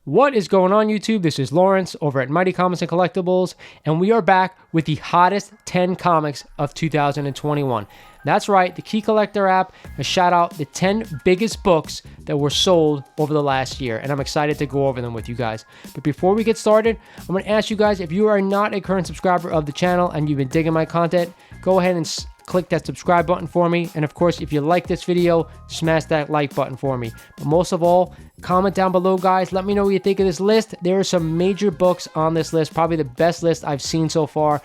What is going on, YouTube? This is Lawrence over at Mighty Comics and Collectibles, and we are back with the hottest 10 comics of 2021. That's right, the Key Collector app has shout out the 10 biggest books that were sold over the last year, and I'm excited to go over them with you guys. But before we get started, I'm going to ask you guys, if you are not a current subscriber of the channel and you've been digging my content, go ahead and click that subscribe button for me. And of course, if you like this video, smash that like button for me. But most of all, comment down below, guys. Let me know what you think of this list. There are some major books on this list, probably the best list I've seen so far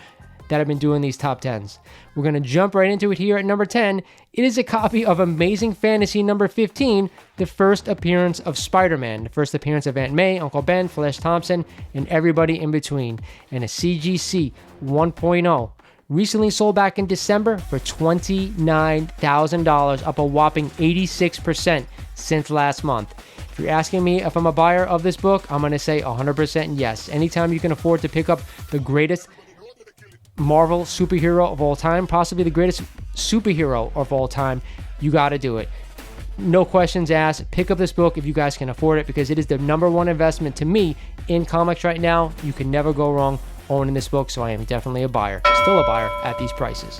that have been doing these top 10s. We're going to jump right into it here at number 10. It is a copy of Amazing Fantasy number 15, the first appearance of Spider-Man, the first appearance of Aunt May, Uncle Ben, Flash Thompson, and everybody in between, and a CGC 1.0. Recently sold back in December for $29,000, up a whopping 86% since last month. If you're asking me if I'm a buyer of this book, I'm going to say 100% yes. Anytime you can afford to pick up the greatest Marvel superhero of all time, possibly the greatest superhero of all time, you got to do it. No questions asked. Pick up this book if you guys can afford it, because it is the #1 investment to me in comics right now. You can never go wrong owning this book, so I am definitely a buyer. Still a buyer at these prices.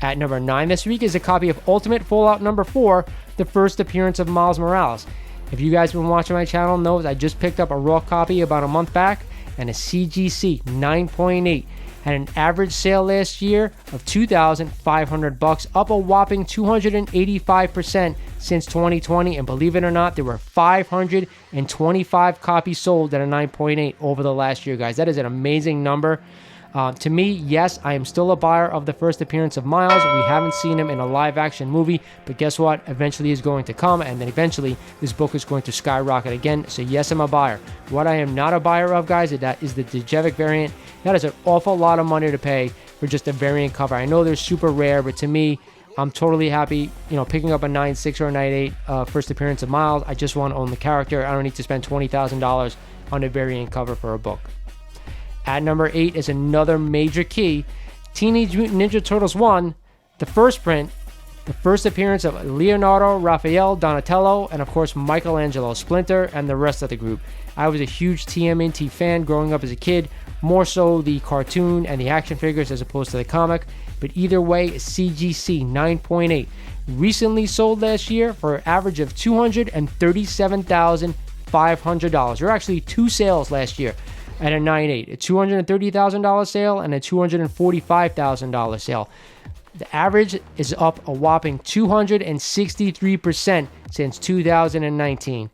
At number 9 this week is a copy of Ultimate Fallout number 4, the first appearance of Miles Morales. If you guys have been watching my channel, know I just picked up a raw copy about a month back, and a CGC 9.8 had an average sale last year of $2,500, up a whopping 285% since 2020, and believe it or not, there were 525 copies sold at a 9.8 over the last year, guys. That is an amazing number. To me, yes, I am still a buyer of the first appearance of Miles. We haven't seen him in a live-action movie, but guess what? Eventually he's going to come, and then eventually this book is going to skyrocket again. So yes, I'm a buyer. What I am not a buyer of, guys, that is the Djevic variant. That is an awful lot of money to pay for just a variant cover. I know they're super rare, but to me, I'm totally happy, picking up a 9.6 or a 9.8 first appearance of Miles. I just want to own the character. I don't need to spend $20,000 on a variant cover for a book. At number 8 is another major key, Teenage Mutant Ninja Turtles 1, the first print, the first appearance of Leonardo, Raphael, Donatello, and of course Michelangelo, Splinter, and the rest of the group. I was a huge TMNT fan growing up as a kid, more so the cartoon and the action figures as opposed to the comic, but either way, CGC 9.8 recently sold last year for an average of $237,500. There were actually 2 sales last year at a 9.8, a $230,000 sale and a $245,000 sale. The average is up a whopping 263% since 2019.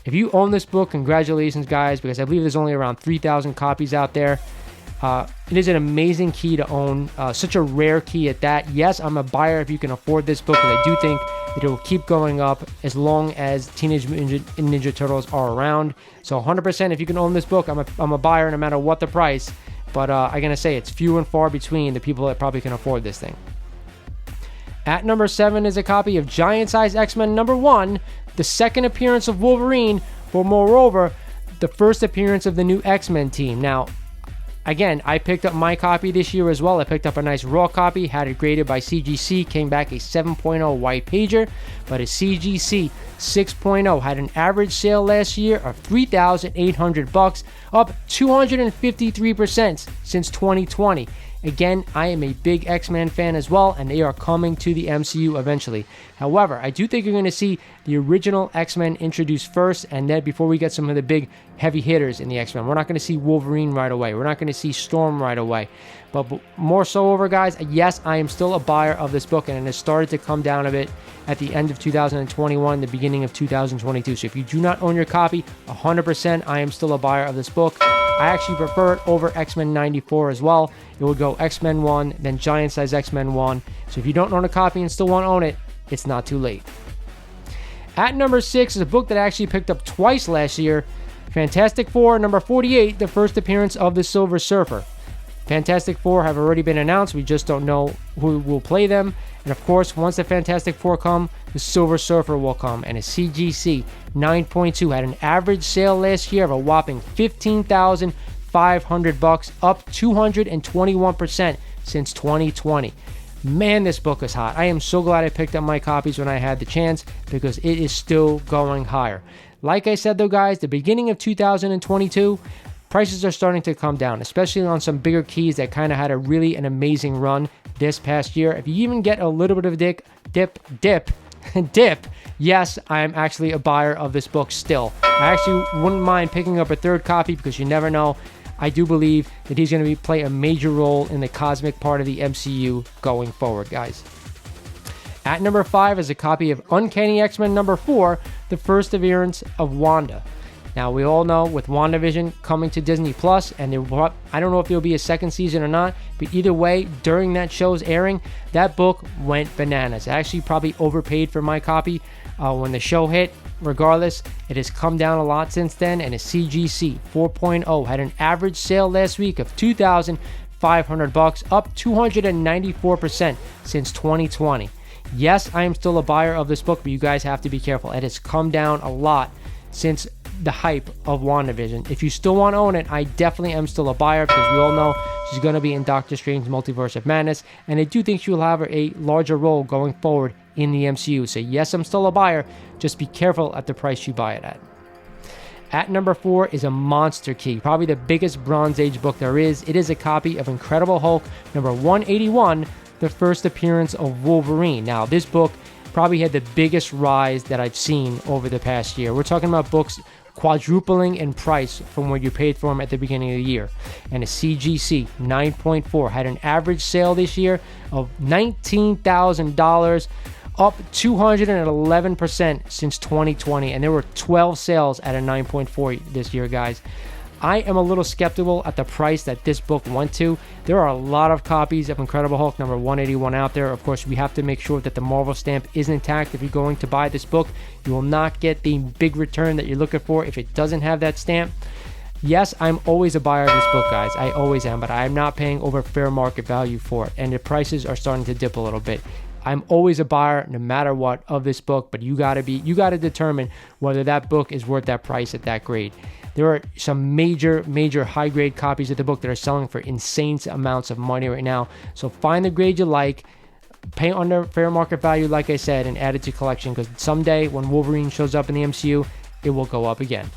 If you own this book, congratulations, guys, because I believe there's only around 3,000 copies out there. It is an amazing key to own, such a rare key at that. Yes, I'm a buyer if you can afford this book, and I do think that it will keep going up as long as Teenage Mutant Ninja Turtles are around. So 100%, if you can own this book, I'm a buyer no matter what the price. But I'm going to say it's few and far between the people that probably can afford this thing. At number 7 is a copy of Giant Size X-Men number 1, the second appearance of Wolverine, but moreover, the first appearance of the new X-Men team. Now, again, I picked up my copy this year as well. I picked up a nice raw copy, had it graded by CGC, came back a 7.0 white pager, but a CGC 6.0 had an average sale last year of $3,800, up 253% since 2020. Again, I am a big X-Men fan as well, and they are coming to the MCU eventually. However, I do think you're going to see the original X-Men introduced first, and then before we get some of the big heavy hitters in the X-Men. We're not going to see Wolverine right away. We're not going to see Storm right away. But more so over, guys, yes, I am still a buyer of this book, and it has started to come down a bit at the end of 2021, the beginning of 2022. So if you do not own your copy, 100%, I am still a buyer of this book. I actually prefer it over X-Men 94 as well. It would go X-Men 1, then Giant Size X-Men 1. So if you don't own a copy and still want to own it, it's not too late. At number 6 is a book that I actually picked up twice last year. Fantastic Four, number 48, the first appearance of the Silver Surfer. Fantastic Four have already been announced. We just don't know who will play them. And of course, once the Fantastic Four come, the Silver Surfer will come. And a CGC 9.2 had an average sale last year of a whopping $15,500, up 221% since 2020. Man, this book is hot. I am so glad I picked up my copies when I had the chance, because it is still going higher. Like I said though, guys, the beginning of 2022, prices are starting to come down, especially on some bigger keys that kind of had an amazing run this past year. If you even get a little bit of a dip, yes, I am actually a buyer of this book still. I actually wouldn't mind picking up a third copy because you never know. I do believe that he's going to play a major role in the cosmic part of the MCU going forward, guys. At number 5 is a copy of Uncanny X-Men number 4, the first appearance of Wanda. Now, we all know with WandaVision coming to Disney Plus, and I don't know if there'll be a second season or not, but either way, during that show's airing, that book went bananas. I actually probably overpaid for my copy when the show hit. Regardless, it has come down a lot since then, and a CGC 4.0 had an average sale last week of $2,500, up 294% since 2020. Yes, I am still a buyer of this book, but you guys have to be careful. It has come down a lot since the hype of WandaVision. If you still want to own it, I definitely am still a buyer because we all know she's going to be in Doctor Strange's Multiverse of Madness, and I do think she will have a larger role going forward in the MCU. So yes, I'm still a buyer. Just be careful at the price you buy it at. At number 4 is a monster key, probably the biggest Bronze Age book there is. It is a copy of Incredible Hulk number 181, the first appearance of Wolverine. Now, this book probably had the biggest rise that I've seen over the past year. We're talking about books quadrupling in price from what you paid for them at the beginning of the year. And a CGC 9.4 had an average sale this year of $19,000, up 211% since 2020. And there were 12 sales at a 9.4 this year, guys. I am a little skeptical at the price that this book went to. There are a lot of copies of Incredible Hulk number 181 out there. Of course, we have to make sure that the Marvel stamp is intact. If you're going to buy this book, you will not get the big return that you're looking for if it doesn't have that stamp. Yes, I'm always a buyer of this book, guys. I always am, but I am not paying over fair market value for it, and the prices are starting to dip a little bit. I'm always a buyer, no matter what, of this book, but you got to determine whether that book is worth that price at that grade. There are some major high-grade copies of the book that are selling for insane amounts of money right now. So find the grade you like, pay under fair market value, like I said, and add it to your collection, because someday when Wolverine shows up in the MCU, it will go up again.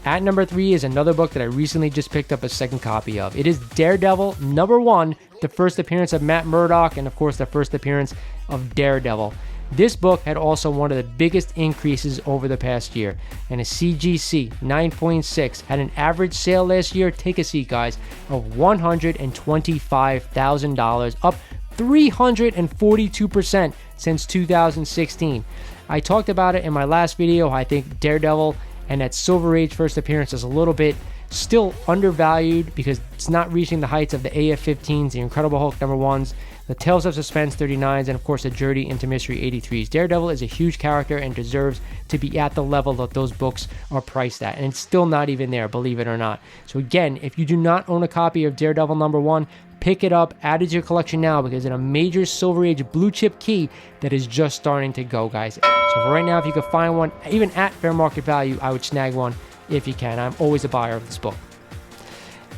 At number 3 is another book that I recently just picked up a second copy of. It is Daredevil number 1, the first appearance of Matt Murdock, and of course the first appearance of Daredevil. This book had also one of the biggest increases over the past year, and a CGC 9.6 had an average sale last year, take a seat guys, of $125,000, up 342% since 2016. I talked about it in my last video. I think Daredevil and that Silver Age first appearance is a little bit still undervalued because it's not reaching the heights of the AF-15s, the Incredible Hulk number 1s, the Tales of Suspense 39s, and of course the Journey into Mystery 83s. Daredevil is a huge character and deserves to be at the level that those books are priced at, and it's still not even there, believe it or not. So again, if you do not own a copy of Daredevil number 1, pick it up, add it to your collection now, because it's a major Silver Age blue chip key that is just starting to go, guys. So for right now, if you could find one, even at fair market value, I would snag one if you can. I'm always a buyer of this book.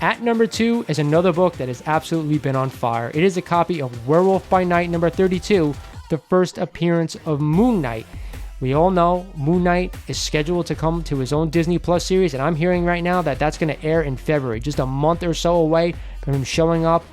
At number 2 is another book that has absolutely been on fire. It is a copy of Werewolf by Night number 32, the first appearance of Moon Knight. We all know Moon Knight is scheduled to come to his own Disney Plus series, and I'm hearing right now that that's going to air in February, just a month or so away from him showing up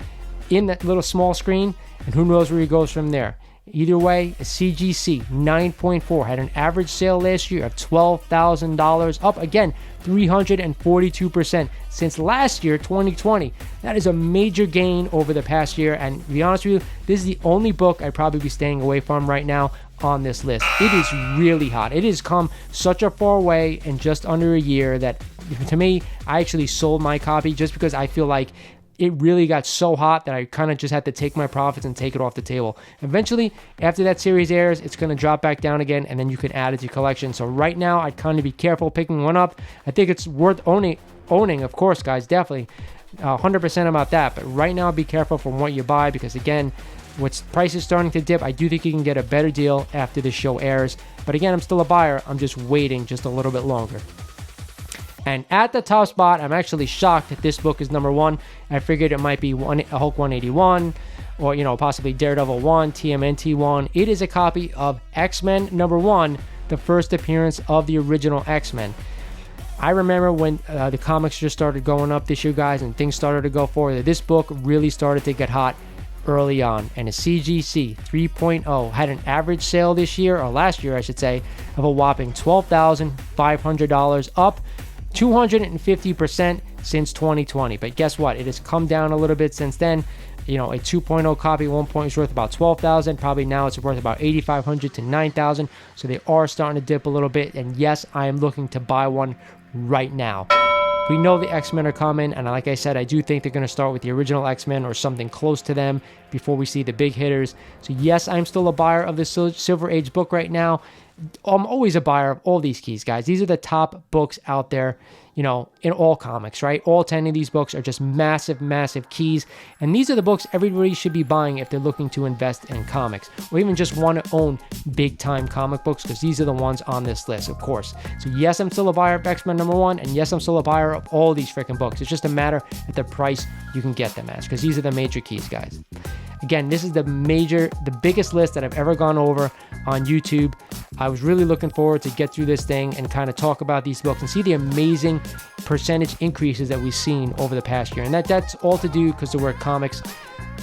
in that little small screen, and who knows where he goes from there. Either way, a CGC 9.4 had an average sale last year of $12,000, up again 342% since last year, 2020. That is a major gain over the past year, and to be honest with you, this is the only book I'd probably be staying away from right now on this list. It is really hot. It has come such a far way in just under a year that, to me, I actually sold my copy just because I feel like it really got so hot that I kind of just had to take my profits and take it off the table. Eventually, after that series airs, it's going to drop back down again, and then you can add it to your collection. So right now, I'd kind of be careful picking one up. I think it's worth owning, of course, guys, definitely. 100% about that. But right now, be careful from what you buy, because again, with prices starting to dip, I do think you can get a better deal after the show airs. But again, I'm still a buyer. I'm just waiting just a little bit longer. And at the top spot, I'm actually shocked that this book is number 1. I figured it might be Hulk 181 or, possibly Daredevil 1, TMNT 1. It is a copy of X-Men number 1, the first appearance of the original X-Men. I remember when the comics just started going up this year, guys, and things started to go forward. This book really started to get hot early on, and a CGC 3.0 had an average sale this year, or last year I should say, of a whopping $12,500, up 250% since 2020. But guess what? It has come down a little bit since then. You know, a 2.0 copy at one point was worth about $12,000. Probably now it's worth about $8,500 to $9,000. So they are starting to dip a little bit. And yes, I am looking to buy one right now. We know the X-Men are coming, and like I said, I do think they're going to start with the original X-Men or something close to them before we see the big hitters. So yes, I'm still a buyer of the Silver Age book right now. I'm always a buyer of all these keys, guys. These are the top books out there, you know, in all comics, right? All 10 of these books are just massive, massive keys. And these are the books everybody should be buying if they're looking to invest in comics or even just want to own big-time comic books, because these are the ones on this list, of course. So yes, I'm still a buyer of X-Men #1, and yes, I'm still a buyer of all these freaking books. It's just a matter at the price you can get them at, because these are the major keys, guys. Again, this is the biggest list that I've ever gone over on YouTube. I was really looking forward to get through this thing and kind of talk about these books and see the amazing percentage increases that we've seen over the past year. And that's all to do because of where comics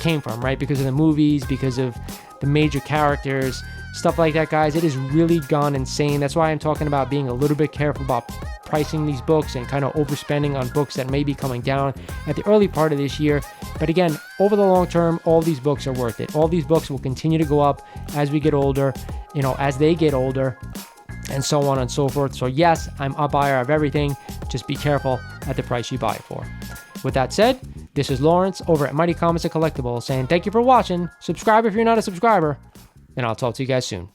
came from, right? Because of the movies, because of the major characters, stuff like that, guys. It has really gone insane. That's why I'm talking about being a little bit careful about pricing these books and kind of overspending on books that may be coming down at the early part of this year. But again, over the long term, all these books are worth it. All these books will continue to go up as we get older, you know, as they get older, and so on and so forth. So yes, I'm a buyer of everything. Just be careful at the price you buy it for. With that said, this is Lawrence over at Mighty Comics and Collectibles saying thank you for watching. Subscribe if you're not a subscriber, and I'll talk to you guys soon.